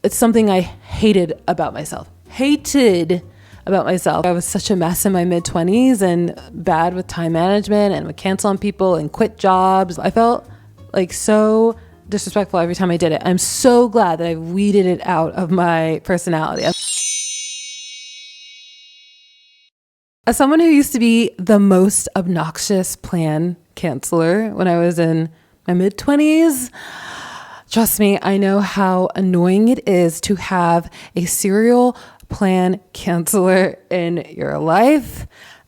It's something I hated about myself. I was such a mess in my mid-20s and bad with time management and would cancel on people and quit jobs. I felt like so disrespectful every time I did it. I'm so glad that I weeded it out of my personality. As someone who used to be the most obnoxious plan canceler when I was in my mid-20s, trust me, I know how annoying it is to have a serial plan canceler in your life.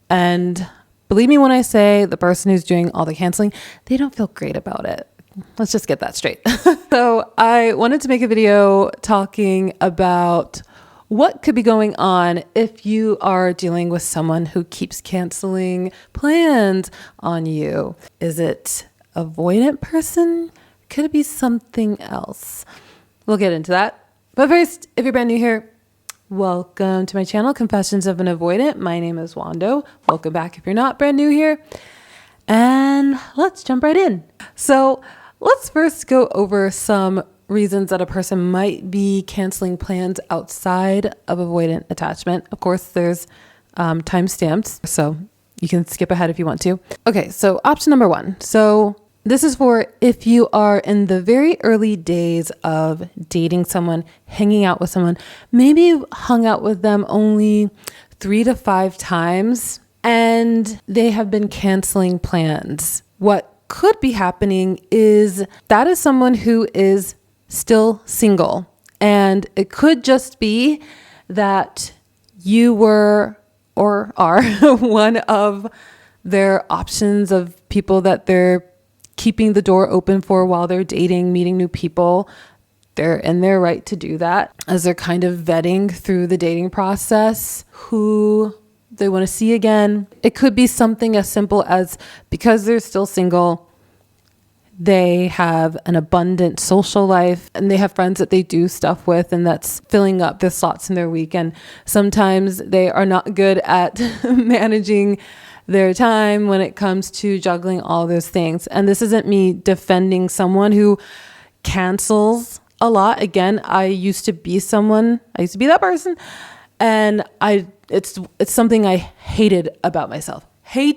And believe me when I say the person who's doing all the canceling, they don't feel great about it. Let's just get that straight. So I wanted to make a video talking about what could be going on if you are dealing with someone who keeps canceling plans on you. Is it an avoidant person? Could it be something else? We'll get into that. But first, if you're brand new here, welcome to my channel, Confessions of an Avoidant. My name is Wando. Welcome back if you're not brand new here. And let's jump right in. So let's first go over some reasons that a person might be canceling plans outside of avoidant attachment. Of course, there's timestamps, so you can skip ahead if you want to. Okay, so option number one. So this is for if you are in the very early days of dating someone, hanging out with someone, maybe you hung out with them only 3 to 5 times and they have been canceling plans. What could be happening is that is someone who is still single. And it could just be that you were or are one of their options of people that they're keeping the door open for while they're dating, meeting new people. They're in their right to do that as they're kind of vetting through the dating process who they want to see again. It could be something as simple as because they're still single, they have an abundant social life and they have friends that they do stuff with, and that's filling up the slots in their week. And sometimes they are not good at managing their time when it comes to juggling all those things. And this isn't me defending someone who cancels a lot. Again, I used to be that person. And it's something I hated about myself. I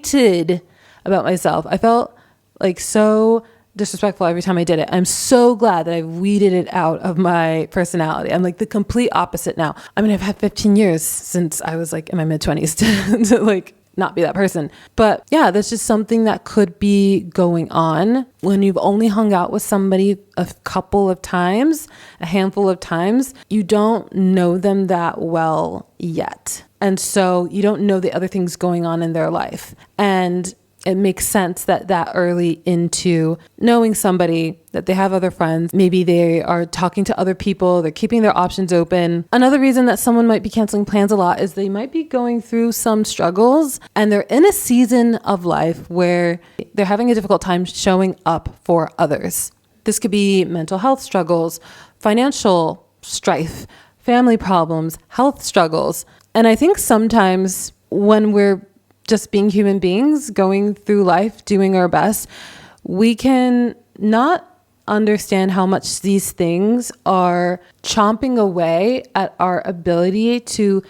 felt like so disrespectful every time I did it. I'm so glad that I weeded it out of my personality. I'm like the complete opposite now. I mean, I've had 15 years since I was like in my mid-20s to like not be that person. But yeah, that's just something that could be going on when you've only hung out with somebody a couple of times, a handful of times. You don't know them that well yet. And so you don't know the other things going on in their life. And it makes sense that early into knowing somebody, that they have other friends, maybe they are talking to other people, they're keeping their options open. Another reason that someone might be canceling plans a lot is they might be going through some struggles and they're in a season of life where they're having a difficult time showing up for others. This could be mental health struggles, financial strife, family problems, health struggles. And I think sometimes when we're just being human beings going through life, doing our best, we can not understand how much these things are chomping away at our ability to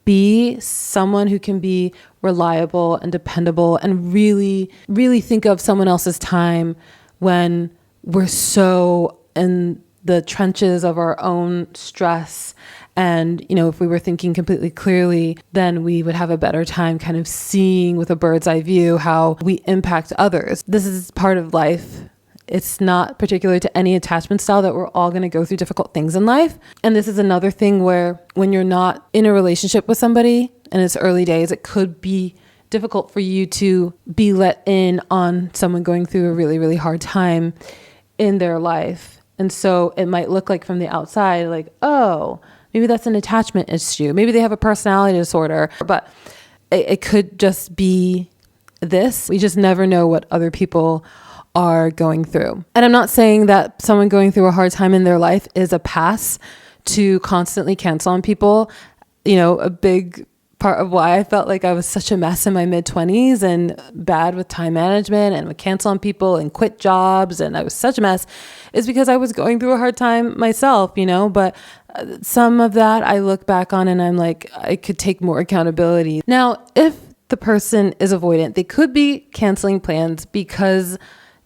be someone who can be reliable and dependable and really, really think of someone else's time when we're so in the trenches of our own stress. And, if we were thinking completely clearly, then we would have a better time kind of seeing with a bird's eye view how we impact others. This is part of life. It's not particular to any attachment style that we're all going to go through difficult things in life. And this is another thing where when you're not in a relationship with somebody in its early days, it could be difficult for you to be let in on someone going through a really, really hard time in their life. And so it might look like from the outside, like, oh, maybe that's an attachment issue. Maybe they have a personality disorder, but it could just be this. We just never know what other people are going through. And I'm not saying that someone going through a hard time in their life is a pass to constantly cancel on people. A big part of why I felt like I was such a mess in my mid-20s and bad with time management and would cancel on people and quit jobs. And I was such a mess is because I was going through a hard time myself, but some of that I look back on and I'm like, I could take more accountability. Now, if the person is avoidant, they could be canceling plans because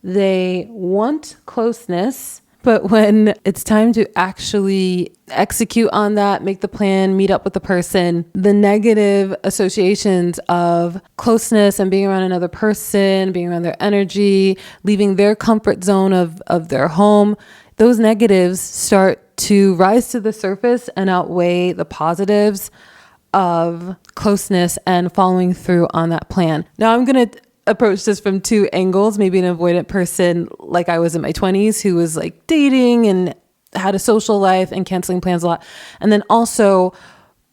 they want closeness, but when it's time to actually execute on that, make the plan, meet up with the person, the negative associations of closeness and being around another person, being around their energy, leaving their comfort zone of their home, those negatives start to rise to the surface and outweigh the positives of closeness and following through on that plan. Now I'm going to approach this from two angles, maybe an avoidant person like I was in my 20s who was like dating and had a social life and canceling plans a lot. And then also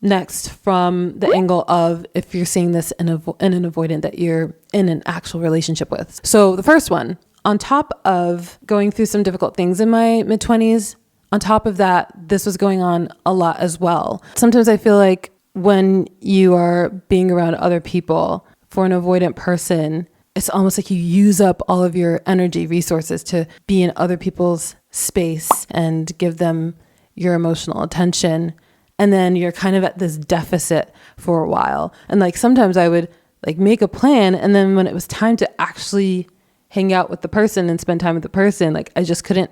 next from the angle of if you're seeing this in an avoidant that you're in an actual relationship with. So the first one, on top of going through some difficult things in my mid-20s, on top of that, this was going on a lot as well. Sometimes I feel like when you are being around other people, for an avoidant person, it's almost like you use up all of your energy resources to be in other people's space and give them your emotional attention. And then you're kind of at this deficit for a while. And like sometimes I would like make a plan. And then when it was time to actually hang out with the person and spend time with the person, like I just couldn't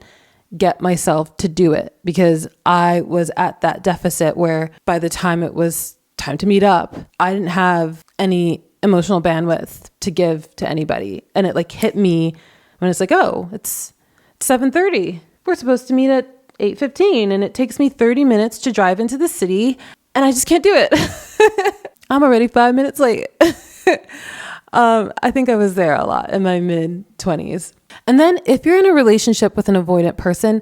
get myself to do it because I was at that deficit where by the time it was time to meet up, I didn't have any emotional bandwidth to give to anybody. And it like hit me when it's like, oh, it's 7:30. We're supposed to meet at 8:15 and it takes me 30 minutes to drive into the city and I just can't do it. I'm already 5 minutes late. I think I was there a lot in my mid-20s. And then if you're in a relationship with an avoidant person,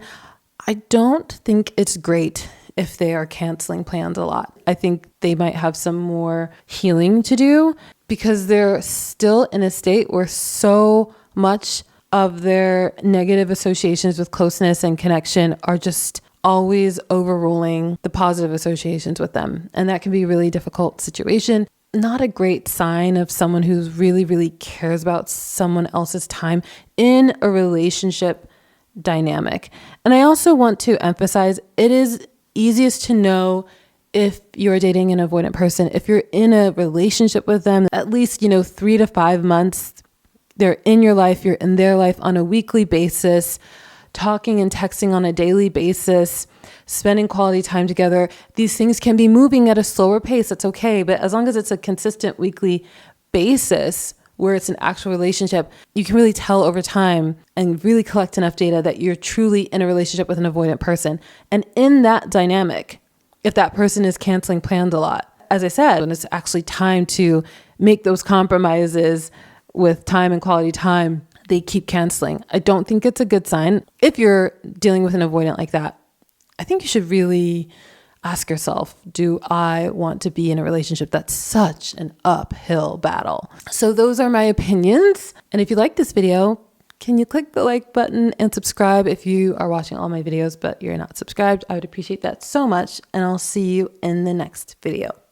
I don't think it's great if they are canceling plans a lot. I think they might have some more healing to do because they're still in a state where so much of their negative associations with closeness and connection are just always overruling the positive associations with them. And that can be a really difficult situation. Not a great sign of someone who's really, really cares about someone else's time in a relationship dynamic. And I also want to emphasize it is easiest to know if you're dating an avoidant person, if you're in a relationship with them, at least, 3 to 5 months, they're in your life, you're in their life on a weekly basis, talking and texting on a daily basis, spending quality time together. These things can be moving at a slower pace. That's okay. But as long as it's a consistent weekly basis where it's an actual relationship, you can really tell over time and really collect enough data that you're truly in a relationship with an avoidant person. And in that dynamic, if that person is canceling plans a lot, as I said, when it's actually time to make those compromises with time and quality time, they keep canceling. I don't think it's a good sign. If you're dealing with an avoidant like that, I think you should really ask yourself, do I want to be in a relationship that's such an uphill battle? So those are my opinions. And if you like this video, can you click the like button and subscribe if you are watching all my videos, but you're not subscribed? I would appreciate that so much. And I'll see you in the next video.